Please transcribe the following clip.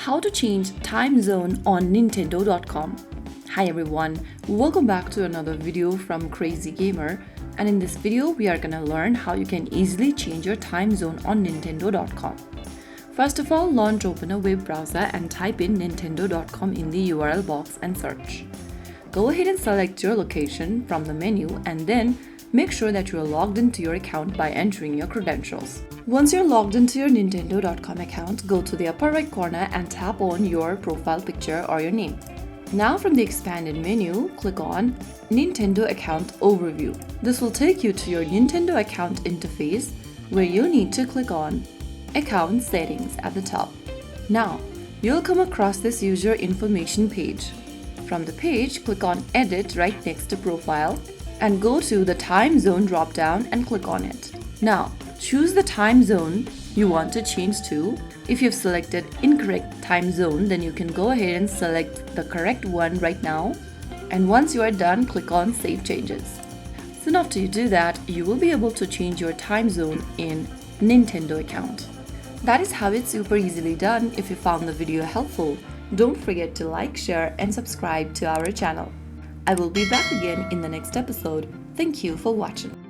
how to change time zone on Nintendo.com. Hi everyone, welcome back to another video from Crazy Gamer, and in this video we are gonna learn how you can easily change your time zone on Nintendo.com. First of all, open a web browser and type in Nintendo.com in the URL box and search. Go ahead and select your location from the menu and then make sure that you are logged into your account by entering your credentials. Once you're logged into your Nintendo.com account, go to the upper right corner and tap on your profile picture or your name. Now from the expanded menu, click on Nintendo Account Overview. This will take you to your Nintendo account interface where you need to click on Account Settings at the top. Now, you'll come across this user information page. From the page, click on Edit right next to Profile and go to the time zone drop-down and click on it. Now, choose the time zone you want to change to. If you've selected incorrect time zone, then you can go ahead and select the correct one right now. And once you are done, click on Save Changes. Soon after you do that, you will be able to change your time zone in Nintendo account. That is how it's super easily done. If you found the video helpful, don't forget to like, share, and subscribe to our channel. I will be back again in the next episode. Thank you for watching.